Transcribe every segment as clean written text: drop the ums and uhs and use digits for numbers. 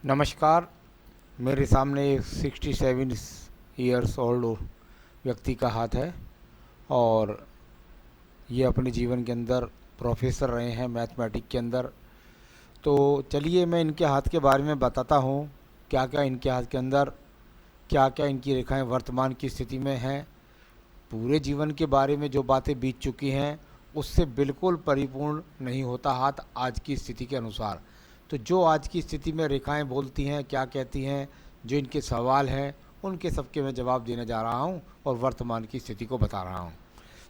नमस्कार। मेरे सामने एक 67 ईयर्स ओल्ड व्यक्ति का हाथ है और ये अपने जीवन के अंदर प्रोफेसर रहे हैं मैथमेटिक्स के अंदर। तो चलिए मैं इनके हाथ के बारे में बताता हूँ, क्या क्या इनके हाथ के अंदर, क्या क्या इनकी रेखाएं वर्तमान की स्थिति में हैं। पूरे जीवन के बारे में जो बातें बीत चुकी हैं उससे बिल्कुल परिपूर्ण नहीं होता हाथ आज की स्थिति के अनुसार। तो जो आज की स्थिति में रेखाएं बोलती हैं, क्या कहती हैं, जो इनके सवाल हैं, उनके सबके मैं जवाब देने जा रहा हूं और वर्तमान की स्थिति को बता रहा हूं।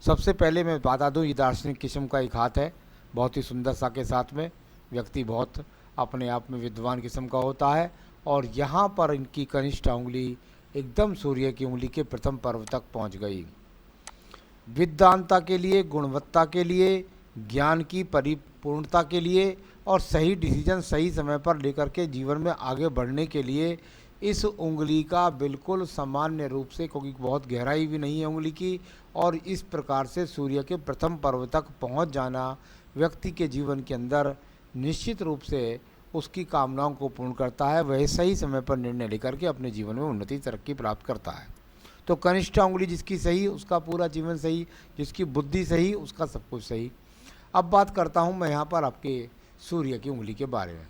सबसे पहले मैं बता दूं, ये दार्शनिक किस्म का एक हाथ है, बहुत ही सुंदर सा के साथ में। व्यक्ति बहुत अपने आप में विद्वान किस्म का होता है और यहाँ पर इनकी कनिष्ठ उंगली एकदम सूर्य की उंगली के प्रथम पर्व तक पहुँच गई। विद्वानता के लिए, गुणवत्ता के लिए, ज्ञान की परिपूर्णता के लिए और सही डिसीजन सही समय पर लेकर के जीवन में आगे बढ़ने के लिए इस उंगली का बिल्कुल सामान्य रूप से, क्योंकि बहुत गहराई भी नहीं है उंगली की, और इस प्रकार से सूर्य के प्रथम पर्व तक पहुंच जाना व्यक्ति के जीवन के अंदर निश्चित रूप से उसकी कामनाओं को पूर्ण करता है। वह सही समय पर निर्णय लेकर के अपने जीवन में उन्नति तरक्की प्राप्त करता है। तो कनिष्ठ उंगली जिसकी सही उसका पूरा जीवन सही, जिसकी बुद्धि सही उसका सब कुछ सही। अब बात करता हूँ मैं यहाँ पर आपके सूर्य की उंगली के बारे में।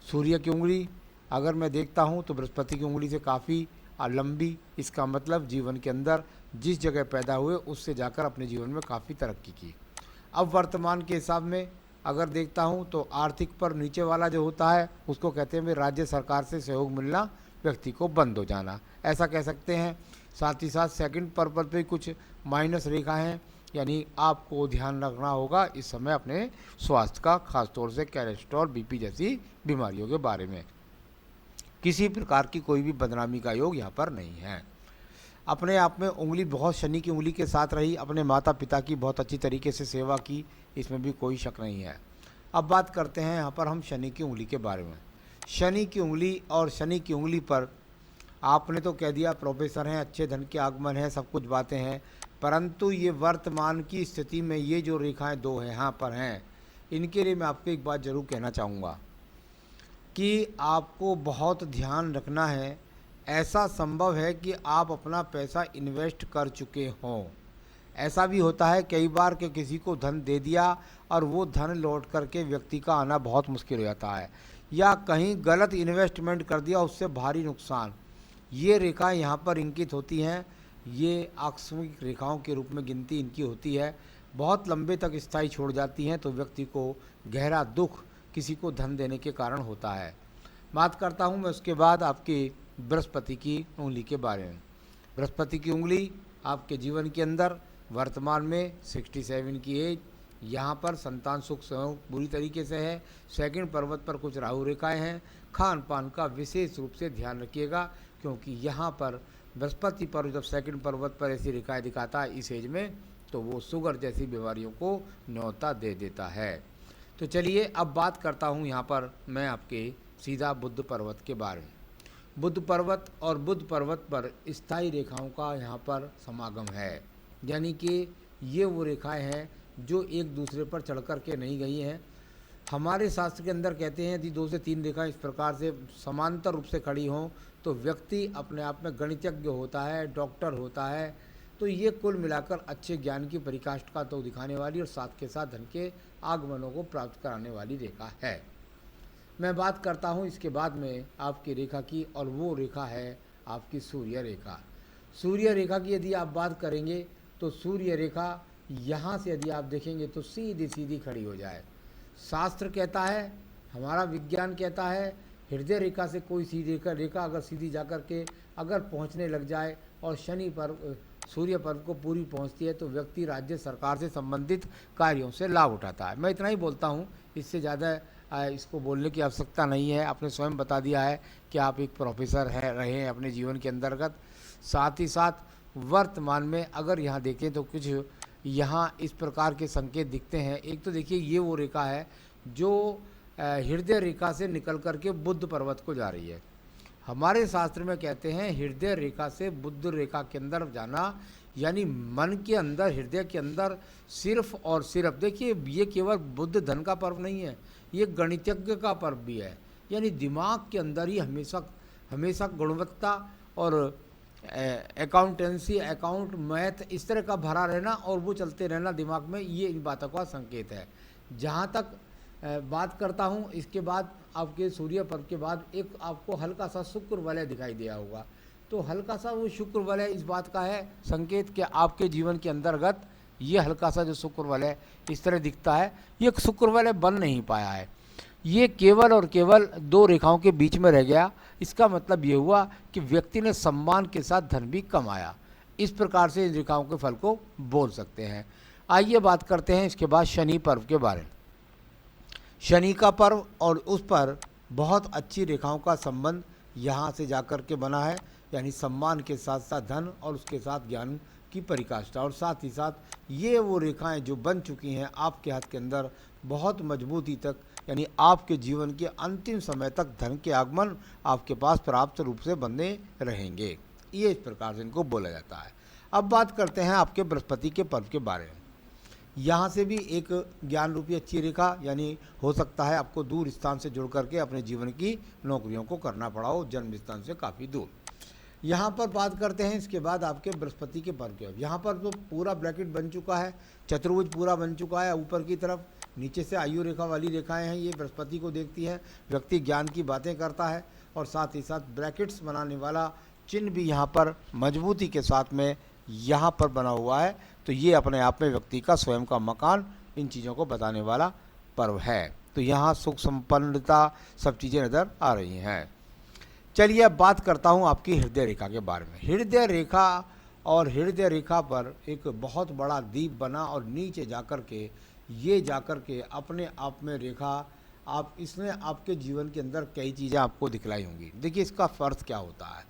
सूर्य की उंगली अगर मैं देखता हूँ तो बृहस्पति की उंगली से काफ़ी लंबी, इसका मतलब जीवन के अंदर जिस जगह पैदा हुए उससे जाकर अपने जीवन में काफ़ी तरक्की की। अब वर्तमान के हिसाब में अगर देखता हूँ तो आर्थिक पर नीचे वाला जो होता है उसको कहते हैं राज्य सरकार से सहयोग मिलना व्यक्ति को बंद हो जाना, ऐसा कह सकते हैं। साथ ही साथ सेकंड पर्पल पे कुछ माइनस रेखा हैं, यानी आपको ध्यान रखना होगा इस समय अपने स्वास्थ्य का, खासतौर से कोलेस्ट्रॉल, बीपी जैसी बीमारियों के बारे में। किसी प्रकार की कोई भी बदनामी का योग यहाँ पर नहीं है। अपने आप में उंगली बहुत शनि की उंगली के साथ रही, अपने माता पिता की बहुत अच्छी तरीके से सेवा की, इसमें भी कोई शक नहीं है। अब बात करते हैं यहाँ पर हम शनि की उंगली के बारे में। शनि की उंगली और शनि की उंगली पर आपने तो कह दिया प्रोफेसर हैं, अच्छे धन के आगमन है, सब कुछ बातें हैं, परंतु ये वर्तमान की स्थिति में ये जो रेखाएं दो हैं यहाँ पर हैं, इनके लिए मैं आपको एक बात ज़रूर कहना चाहूँगा कि आपको बहुत ध्यान रखना है। ऐसा संभव है कि आप अपना पैसा इन्वेस्ट कर चुके हों। ऐसा भी होता है कई बार कि किसी को धन दे दिया और वो धन लौट करके व्यक्ति का आना बहुत मुश्किल हो जाता है, या कहीं गलत इन्वेस्टमेंट कर दिया उससे भारी नुकसान। ये रेखाएं यहाँ पर इंकित होती हैं, ये आकस्मिक रेखाओं के रूप में गिनती इनकी होती है। बहुत लंबे तक स्थायी छोड़ जाती हैं तो व्यक्ति को गहरा दुख किसी को धन देने के कारण होता है। बात करता हूँ मैं उसके बाद आपकी बृहस्पति की उंगली के बारे में। बृहस्पति की उंगली आपके जीवन के अंदर वर्तमान में 67 की एज, यहाँ पर संतान सुख सहयोग बुरी तरीके से है। सेकंड पर्वत पर कुछ राहु रेखाएं हैं। खान पान का विशेष रूप से ध्यान रखिएगा, क्योंकि यहाँ पर बृहस्पति पर जब सेकंड पर्वत पर ऐसी रेखाएं दिखाता है इस एज में, तो वो शुगर जैसी बीमारियों को न्योता दे देता है। तो चलिए अब बात करता हूँ यहाँ पर मैं आपके सीधा बुध पर्वत के बारे में। बुध पर्वत और बुध पर्वत पर स्थायी रेखाओं का यहाँ पर समागम है, यानी कि ये वो रेखाएं हैं जो एक दूसरे पर चढ़ कर के नहीं गई हैं। हमारे शास्त्र के अंदर कहते हैं यदि 2 से 3 रेखाएं इस प्रकार से समांतर रूप से खड़ी हों तो व्यक्ति अपने आप में गणितज्ञ होता है, डॉक्टर होता है। तो ये कुल मिलाकर अच्छे ज्ञान की परिकाष्ठा तो दिखाने वाली और साथ के साथ धन के आगमनों को प्राप्त कराने वाली रेखा है। मैं बात करता हूँ इसके बाद में आपकी रेखा की, और वो रेखा है आपकी सूर्य रेखा। सूर्य रेखा की यदि आप बात करेंगे तो सूर्य रेखा यहाँ से यदि आप देखेंगे तो सीधी सीधी खड़ी हो जाए। शास्त्र कहता है, हमारा विज्ञान कहता है, हृदय रेखा से कोई सीधी रेखा अगर सीधी जाकर के अगर पहुँचने लग जाए और शनि पर सूर्य पर्व को पूरी पहुंचती है तो व्यक्ति राज्य सरकार से संबंधित कार्यों से लाभ उठाता है। मैं इतना ही बोलता हूं, इससे ज़्यादा इसको बोलने की आवश्यकता नहीं है। आपने स्वयं बता दिया है कि आप एक प्रोफेसर रहे हैं अपने जीवन के अंतर्गत। साथ ही साथ वर्तमान में अगर यहाँ देखें तो कुछ यहाँ इस प्रकार के संकेत दिखते हैं। एक तो देखिए ये वो रेखा है जो हृदय रेखा से निकल करके बुध पर्वत को जा रही है। हमारे शास्त्र में कहते हैं हृदय रेखा से बुध रेखा के अंदर जाना, यानी मन के अंदर, हृदय के अंदर सिर्फ और सिर्फ, देखिए ये केवल बुध धन का पर्व नहीं है, ये गणितज्ञ का पर्व भी है। यानी दिमाग के अंदर ही हमेशा हमेशा गुणवत्ता और अकाउंटेंसी, अकाउंट, मैथ इस तरह का भरा रहना और वो चलते रहना दिमाग में, ये इन बातों का संकेत है। जहाँ तक बात करता हूँ, इसके बाद आपके सूर्य पर्व के बाद एक आपको हल्का सा शुक्र वलय दिखाई दिया होगा। तो हल्का सा वो शुक्र वलय इस बात का है संकेत कि आपके जीवन के अंतर्गत ये हल्का सा जो शुक्र वलय इस तरह दिखता है, ये शुक्र वलय बन नहीं पाया है, ये केवल और केवल दो रेखाओं के बीच में रह गया। इसका मतलब ये हुआ कि व्यक्ति ने सम्मान के साथ धन भी कमाया। इस प्रकार से इन रेखाओं के फल को बोल सकते हैं। आइए बात करते हैं इसके बाद शनि पर्व के बारे में। शनि का पर्व और उस पर बहुत अच्छी रेखाओं का संबंध यहाँ से जाकर के बना है, यानी सम्मान के साथ साथ धन और उसके साथ ज्ञान की परिकाष्ठा, और साथ ही साथ ये वो रेखाएं जो बन चुकी हैं आपके हाथ के अंदर बहुत मजबूती तक, यानी आपके जीवन के अंतिम समय तक धन के आगमन आपके पास प्राप्त रूप से बने रहेंगे। ये इस प्रकार से इनको बोला जाता है। अब बात करते हैं आपके बृहस्पति के पर्व के बारे में। यहाँ से भी एक ज्ञान रूपी अच्छी रेखा, यानी हो सकता है आपको दूर स्थान से जुड़ करके अपने जीवन की नौकरियों को करना पड़ा हो, जन्म स्थान से काफ़ी दूर। यहाँ पर बात करते हैं इसके बाद आपके बृहस्पति के पर्व के। यहाँ पर तो पूरा ब्रैकेट बन चुका है, चतुर्भुज पूरा बन चुका है ऊपर की तरफ, नीचे से आयु रेखा वाली रेखाएं हैं, ये बृहस्पति को देखती हैं। व्यक्ति ज्ञान की बातें करता है और साथ ही साथ ब्रैकेट्स बनाने वाला चिन्ह भी यहाँ पर मजबूती के साथ में यहाँ पर बना हुआ है। तो ये अपने आप में व्यक्ति का स्वयं का मकान, इन चीज़ों को बताने वाला पर्व है। तो यहाँ सुख संपन्नता सब चीज़ें नज़र आ रही हैं। चलिए अब बात करता हूँ आपकी हृदय रेखा के बारे में। हृदय रेखा, और हृदय रेखा पर एक बहुत बड़ा दीप बना और नीचे जाकर के ये जाकर के अपने आप में रेखा, आप इसने आपके जीवन के अंदर कई चीज़ें आपको दिखलाई होंगी। देखिए इसका फ़र्ज क्या होता है।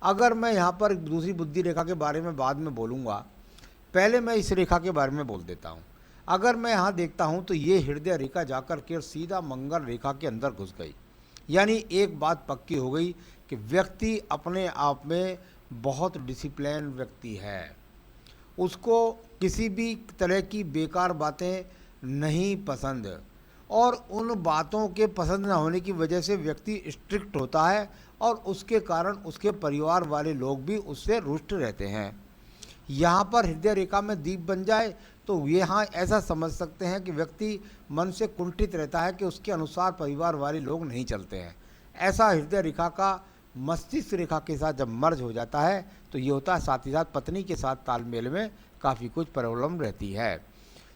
अगर मैं यहाँ पर दूसरी बुद्धि रेखा के बारे में बाद में बोलूँगा, पहले मैं इस रेखा के बारे में बोल देता हूँ। अगर मैं यहाँ देखता हूँ तो ये हृदय रेखा जाकर के सीधा मंगल रेखा के अंदर घुस गई, यानी एक बात पक्की हो गई कि व्यक्ति अपने आप में बहुत डिसिप्लिन व्यक्ति है। उसको किसी भी तरह की बेकार बातें नहीं पसंद, और उन बातों के पसंद न होने की वजह से व्यक्ति स्ट्रिक्ट होता है और उसके कारण उसके परिवार वाले लोग भी उससे रुष्ट रहते हैं। यहाँ पर हृदय रेखा में दीप बन जाए तो यहाँ ऐसा समझ सकते हैं कि व्यक्ति मन से कुंठित रहता है कि उसके अनुसार परिवार वाले लोग नहीं चलते हैं। ऐसा हृदय रेखा का मस्तिष्क रेखा के साथ जब मर्ज हो जाता है तो ये होता है। साथ ही साथ पत्नी के साथ तालमेल में काफ़ी कुछ प्रॉब्लम रहती है।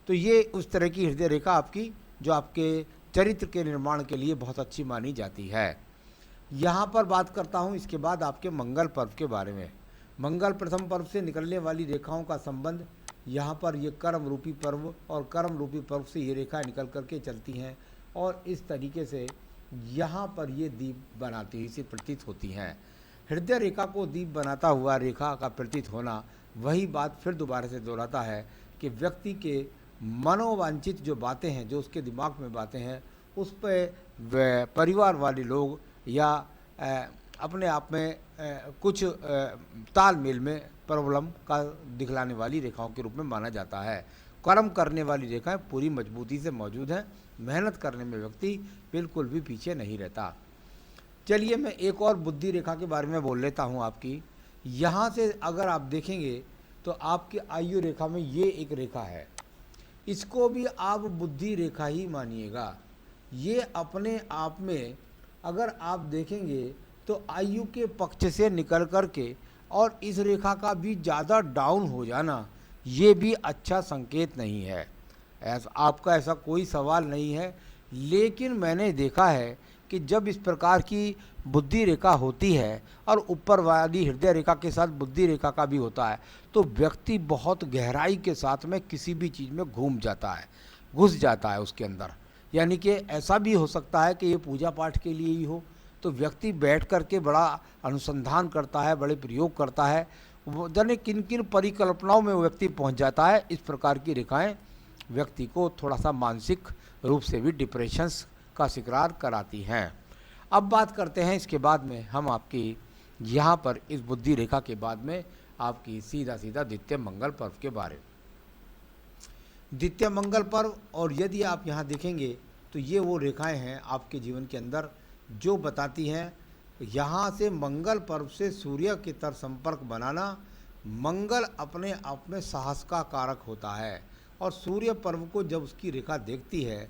तो ये उस तरह की हृदय रेखा आपकी जो आपके चरित्र के निर्माण के लिए बहुत अच्छी मानी जाती है। यहाँ पर बात करता हूँ इसके बाद आपके मंगल पर्व के बारे में। मंगल प्रथम पर्व से निकलने वाली रेखाओं का संबंध, यहाँ पर ये कर्म रूपी पर्व और कर्म रूपी पर्व से ये रेखाएं निकल करके चलती हैं और इस तरीके से यहाँ पर ये दीप बनाती हुई से प्रतीत होती हैं। हृदय रेखा को दीप बनाता हुआ रेखा का प्रतीत होना वही बात फिर दोबारा से दोहराता है कि व्यक्ति के मनोवांछित जो बातें हैं, जो उसके दिमाग में बातें हैं, उस पर परिवार वाले लोग या अपने आप में कुछ तालमेल में प्रॉब्लम का दिखलाने वाली रेखाओं के रूप में माना जाता है। कर्म करने वाली रेखाएं पूरी मजबूती से मौजूद हैं। मेहनत करने में व्यक्ति बिल्कुल भी पीछे नहीं रहता। चलिए मैं एक और बुद्धि रेखा के बारे में बोल लेता हूँ आपकी। यहाँ से अगर आप देखेंगे तो आपकी आयु रेखा में ये एक रेखा है, इसको भी आप बुद्धि रेखा ही मानिएगा। ये अपने आप में अगर आप देखेंगे तो आयु के पक्ष से निकल कर के और इस रेखा का भी ज़्यादा डाउन हो जाना, ये भी अच्छा संकेत नहीं है। आपका ऐसा कोई सवाल नहीं है, लेकिन मैंने देखा है कि जब इस प्रकार की बुद्धि रेखा होती है और ऊपर वाली हृदय रेखा के साथ बुद्धि रेखा का भी होता है तो व्यक्ति बहुत गहराई के साथ में किसी भी चीज़ में घूम जाता है, घुस जाता है उसके अंदर। यानी कि ऐसा भी हो सकता है कि ये पूजा पाठ के लिए ही हो, तो व्यक्ति बैठ कर के बड़ा अनुसंधान करता है, बड़े प्रयोग करता है, वो जाने किन किन परिकल्पनाओं में वो व्यक्ति पहुँच जाता है। इस प्रकार की रेखाएँ व्यक्ति को थोड़ा सा मानसिक रूप से भी डिप्रेशंस का शिकार कराती हैं। अब बात करते हैं इसके बाद में हम आपकी यहाँ पर इस बुद्धि रेखा के बाद में आपकी सीधा सीधा द्वितीय मंगल पर्व के बारे में। द्वितीय मंगल पर्व, और यदि आप यहाँ देखेंगे तो ये वो रेखाएं हैं आपके जीवन के अंदर जो बताती हैं यहाँ से मंगल पर्व से सूर्य की तरफ संपर्क बनाना। मंगल अपने आप में साहस का कारक होता है और सूर्य पर्व को जब उसकी रेखा देखती है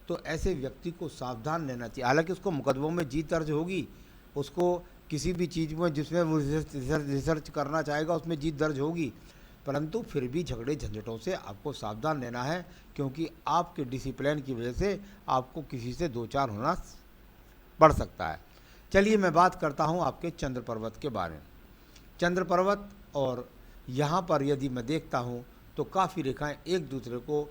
तो ऐसे व्यक्ति को सावधान रहना चाहिए। हालांकि उसको मुकदमों में जीत दर्ज होगी, उसको किसी भी चीज़ में जिसमें वो रिसर्च करना चाहेगा उसमें जीत दर्ज होगी, परंतु फिर भी झगड़े झंझटों से आपको सावधान रहना है, क्योंकि आपके डिसिप्लिन की वजह से आपको किसी से दो चार होना पड़ सकता है। चलिए मैं बात करता हूँ आपके चंद्र पर्वत के बारे में। चंद्र पर्वत और यहाँ पर यदि मैं देखता हूँ तो काफ़ी रेखाएं एक दूसरे को,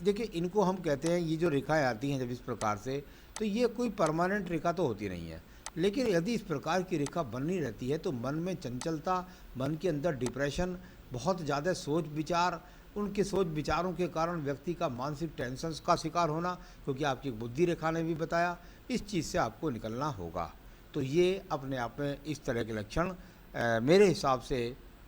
देखिए इनको हम कहते हैं, ये जो रेखाएं आती हैं जब इस प्रकार से, तो ये कोई परमानेंट रेखा तो होती नहीं है, लेकिन यदि इस प्रकार की रेखा बनी रहती है तो मन में चंचलता, मन के अंदर डिप्रेशन, बहुत ज़्यादा सोच विचार, उनके सोच विचारों के कारण व्यक्ति का मानसिक टेंशन का शिकार होना, क्योंकि आपकी बुद्धि रेखा ने भी बताया, इस चीज़ से आपको निकलना होगा। तो ये अपने आप में इस तरह के लक्षण मेरे हिसाब से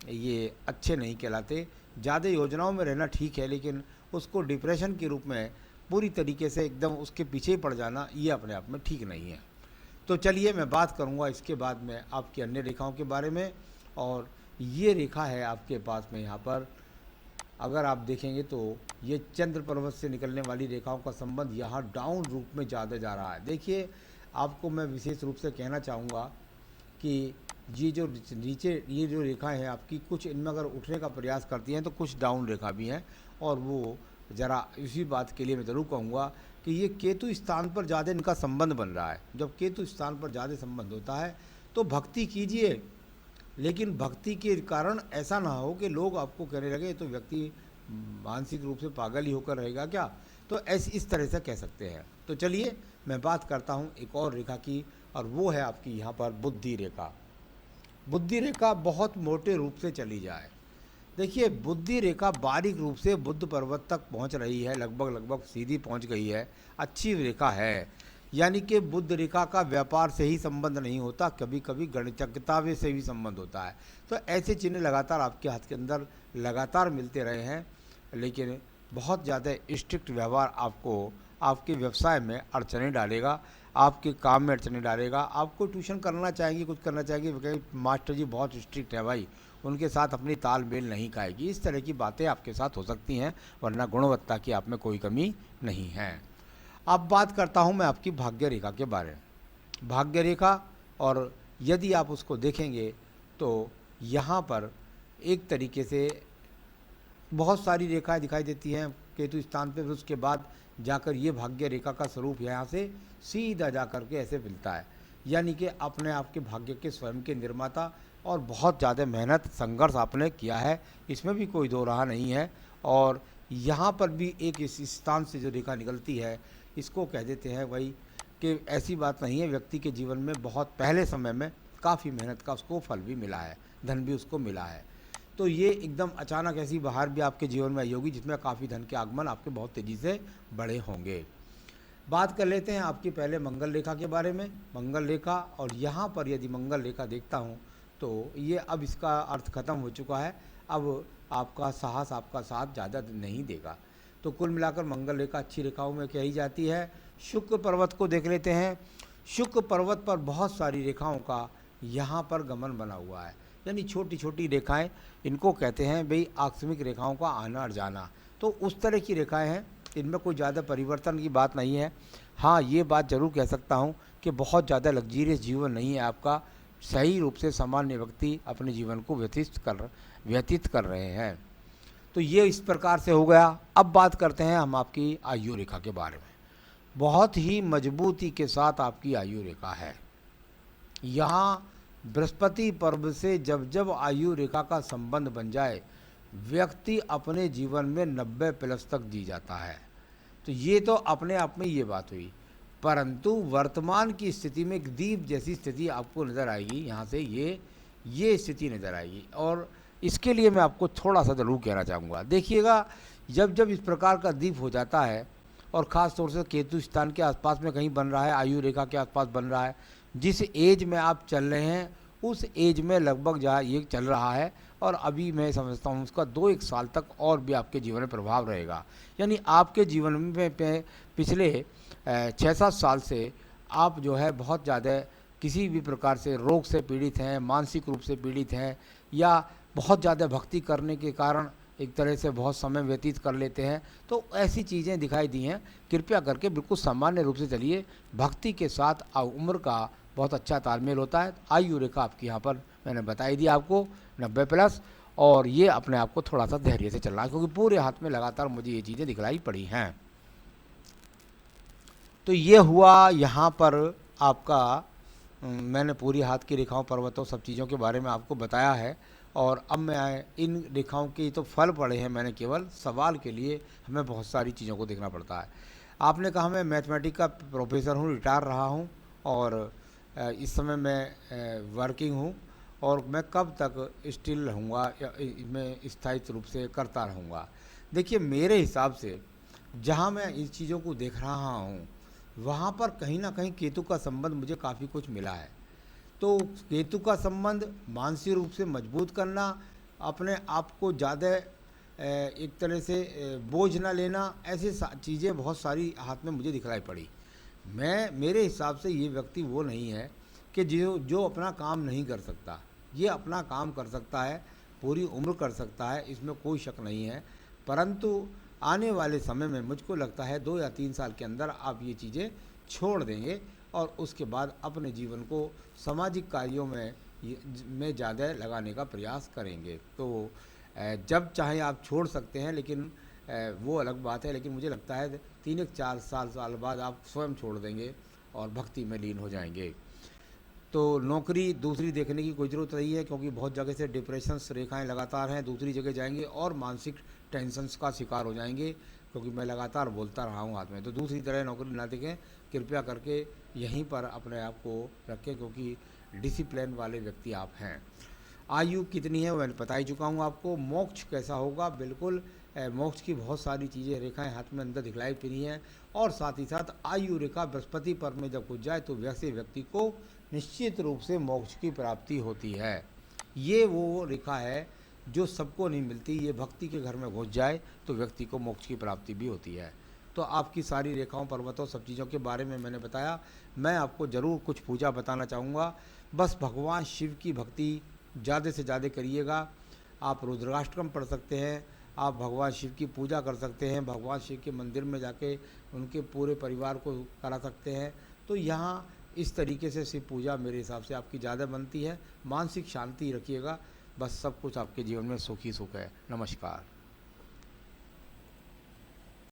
ये अच्छे नहीं कहलाते। ज़्यादा योजनाओं में रहना ठीक है, लेकिन उसको डिप्रेशन के रूप में पूरी तरीके से एकदम उसके पीछे ही पड़ जाना, ये अपने आप में ठीक नहीं है। तो चलिए मैं बात करूंगा इसके बाद में आपकी अन्य रेखाओं के बारे में। और ये रेखा है आपके पास में, यहाँ पर अगर आप देखेंगे तो ये चंद्र पर्वत से निकलने वाली रेखाओं का संबंध यहाँ डाउन रूप में ज़्यादा जा रहा है। देखिए आपको मैं विशेष रूप से कहना चाहूँगा कि ये जो नीचे ये जो रेखाएं हैं आपकी, कुछ इनमें अगर उठने का प्रयास करती हैं तो कुछ डाउन रेखा भी हैं। और वो ज़रा इसी बात के लिए मैं ज़रूर कहूँगा कि ये केतु स्थान पर ज़्यादा इनका संबंध बन रहा है। जब केतु स्थान पर ज़्यादा संबंध होता है तो भक्ति कीजिए, लेकिन भक्ति के कारण ऐसा ना हो कि लोग आपको कहने लगे तो व्यक्ति मानसिक रूप से पागल ही होकर रहेगा क्या, तो ऐसे इस तरह से कह सकते हैं। तो चलिए मैं बात करता हूँ एक और रेखा की, और वो है आपकी यहाँ पर बुद्धि रेखा। बुद्धि रेखा बहुत मोटे रूप से चली जाए, देखिए बुद्धि रेखा बारीक रूप से बुद्ध पर्वत तक पहुँच रही है, लगभग सीधी पहुँच गई है, अच्छी रेखा है। यानी कि बुद्ध रेखा का व्यापार से ही संबंध नहीं होता, कभी कभी गणितज्ञता से भी संबंध होता है। तो ऐसे चिन्ह लगातार आपके हाथ के अंदर लगातार मिलते रहे हैं, लेकिन बहुत ज़्यादा स्ट्रिक्ट व्यवहार आपको आपके व्यवसाय में अड़चने डालेगा, आपके काम में अड़चने डालेगा। आपको ट्यूशन करना चाहेंगे, कुछ करना चाहेंगे, मास्टर जी बहुत स्ट्रिक्ट है भाई, उनके साथ अपनी तालमेल नहीं खाएगी, इस तरह की बातें आपके साथ हो सकती हैं, वरना गुणवत्ता की आप में कोई कमी नहीं है। अब बात करता हूं मैं आपकी भाग्य रेखा के बारे में। भाग्य रेखा, और यदि आप उसको देखेंगे तो यहाँ पर एक तरीके से बहुत सारी रेखाएं दिखाई देती हैं केतु स्थान पे, फिर उसके बाद जाकर ये भाग्य रेखा का स्वरूप यहाँ से सीधा जा कर के ऐसे मिलता है। यानी कि अपने आप के भाग्य के स्वयं के निर्माता, और बहुत ज़्यादा मेहनत संघर्ष आपने किया है, इसमें भी कोई दो राह नहीं है। और यहाँ पर भी एक इस स्थान से जो रेखा निकलती है, इसको कह देते हैं भाई कि ऐसी बात नहीं है, व्यक्ति के जीवन में बहुत पहले समय में काफ़ी मेहनत का उसको फल भी मिला है, धन भी उसको मिला है। तो ये एकदम अचानक ऐसी बहार भी आपके जीवन में आई होगी जिसमें काफ़ी धन के आगमन आपके बहुत तेज़ी से बड़े होंगे। बात कर लेते हैं आपकी पहले मंगल रेखा के बारे में। मंगल रेखा, और यहाँ पर यदि मंगल रेखा देखता हूँ तो ये अब इसका अर्थ खत्म हो चुका है, अब आपका साहस आपका साथ ज़्यादा नहीं देगा। तो कुल मिलाकर मंगल रेखा अच्छी रेखाओं में कही जाती है। शुक्र पर्वत को देख लेते हैं। शुक्र पर्वत पर बहुत सारी रेखाओं का यहाँ पर गमन बना हुआ है, यानी छोटी छोटी रेखाएं, इनको कहते हैं भाई आकस्मिक रेखाओं का आना और जाना। तो उस तरह की रेखाएं हैं, इनमें कोई ज़्यादा परिवर्तन की बात नहीं है। हाँ, ये बात ज़रूर कह सकता हूँ कि बहुत ज़्यादा लग्जरियस जीवन नहीं है आपका, सही रूप से सामान्य व्यक्ति अपने जीवन को व्यतीत कर रहे हैं। तो ये इस प्रकार से हो गया। अब बात करते हैं हम आपकी आयु रेखा के बारे में। बहुत ही मजबूती के साथ आपकी आयु रेखा है। यहाँ बृहस्पति पर्व से जब जब आयु रेखा का संबंध बन जाए, व्यक्ति अपने जीवन में 90 प्लस तक जी जाता है। तो ये तो अपने आप में ये बात हुई, परंतु वर्तमान की स्थिति में एक दीप जैसी स्थिति आपको नज़र आएगी, यहाँ से ये स्थिति नज़र आएगी। और इसके लिए मैं आपको थोड़ा सा ज़रूर कहना चाहूँगा। देखिएगा, जब जब इस प्रकार का दीप हो जाता है, और ख़ास तौर से केतु स्थान के आसपास में कहीं बन रहा है, आयु रेखा के आसपास बन रहा है, जिस एज में आप चल रहे हैं उस एज में लगभग जहाँ ये चल रहा है, और अभी मैं समझता हूँ उसका 2-1 साल तक और भी आपके जीवन में प्रभाव रहेगा। यानी आपके जीवन में पिछले 6-7 साल से आप जो है बहुत ज़्यादा किसी भी प्रकार से रोग से पीड़ित हैं, मानसिक रूप से पीड़ित हैं, या बहुत ज़्यादा भक्ति करने के कारण एक तरह से बहुत समय व्यतीत कर लेते हैं, तो ऐसी चीज़ें दिखाई दी हैं। कृपया करके बिल्कुल सामान्य रूप से चलिए। भक्ति के साथ उम्र का बहुत अच्छा तालमेल होता है। आयु रेखा आपकी यहाँ पर मैंने बताई दी आपको 90+, और ये अपने आप को थोड़ा सा धैर्य से चलना है, क्योंकि पूरे हाथ में लगातार मुझे ये चीज़ें दिखलाई पड़ी हैं। तो ये हुआ यहाँ पर आपका मैंने पूरी हाथ की रेखाओं, पर्वतों, सब चीज़ों के बारे में आपको बताया है। और अब मैं इन रेखाओं के तो फल पढ़े हैं मैंने, केवल सवाल के लिए हमें बहुत सारी चीज़ों को देखना पड़ता है। आपने कहा मैं मैथमेटिक्स का प्रोफेसर हूँ, रिटायर रहा हूँ, और इस समय मैं वर्किंग हूँ, और मैं कब तक स्टिल रहूँगा या मैं स्थायित्व रूप से करता रहूँगा। देखिए, मेरे हिसाब से जहाँ मैं इन चीज़ों को देख रहा हूँ, वहाँ पर कहीं ना कहीं केतु का संबंध मुझे काफ़ी कुछ मिला है। तो केतु का संबंध मानसिक रूप से मजबूत करना, अपने आप को ज़्यादा एक तरह से बोझ ना लेना, ऐसे चीज़ें बहुत सारी हाथ में मुझे दिखलाई पड़ी। मेरे हिसाब से ये व्यक्ति वो नहीं है कि जो अपना काम नहीं कर सकता। ये अपना काम कर सकता है, पूरी उम्र कर सकता है, इसमें कोई शक नहीं है। परंतु आने वाले समय में मुझको लगता है 2 या 3 साल के अंदर आप ये चीज़ें छोड़ देंगे, और उसके बाद अपने जीवन को सामाजिक कार्यों में ज़्यादा लगाने का प्रयास करेंगे। तो जब चाहे आप छोड़ सकते हैं, लेकिन वो अलग बात है। लेकिन मुझे लगता है 3-4 साल बाद आप स्वयं छोड़ देंगे और भक्ति में लीन हो जाएंगे। तो नौकरी दूसरी देखने की कोई ज़रूरत नहीं है, क्योंकि बहुत जगह से डिप्रेशंस रेखाएं लगातार हैं, दूसरी जगह जाएंगे और मानसिक टेंशन्स का शिकार हो जाएंगे, क्योंकि मैं लगातार बोलता रहा हूँ हाथ में। तो दूसरी तरह नौकरी ना देखें, कृपया करके यहीं पर अपने आप को रखें, क्योंकि डिसिप्लिन वाले व्यक्ति आप हैं। आयु कितनी है मैं बता ही चुका हूँ आपको। मोक्ष कैसा होगा, बिल्कुल मोक्ष की बहुत सारी चीज़ें रेखाएं हाथ में अंदर दिखलाई पड़ी हैं। और साथ ही साथ आयु रेखा बृहस्पति पर में जब कुछ जाए तो वैसे व्यक्ति को निश्चित रूप से मोक्ष की प्राप्ति होती है। ये वो रेखा है जो सबको नहीं मिलती। ये भक्ति के घर में घुस जाए तो व्यक्ति को मोक्ष की प्राप्ति भी होती है। तो आपकी सारी रेखाओं, पर्वतों, सब चीज़ों के बारे में मैंने बताया। मैं आपको ज़रूर कुछ पूजा बताना चाहूँगा। बस भगवान शिव की भक्ति ज़्यादा से ज़्यादा करिएगा। आप रुद्राष्टकम पढ़ सकते हैं, आप भगवान शिव की पूजा कर सकते हैं, भगवान शिव के मंदिर में जाके उनके पूरे परिवार को करा सकते हैं। तो यहाँ इस तरीके से शिव पूजा मेरे हिसाब से आपकी ज़्यादा बनती है। मानसिक शांति रखिएगा, बस सब कुछ आपके जीवन में सुख ही सुख है। नमस्कार।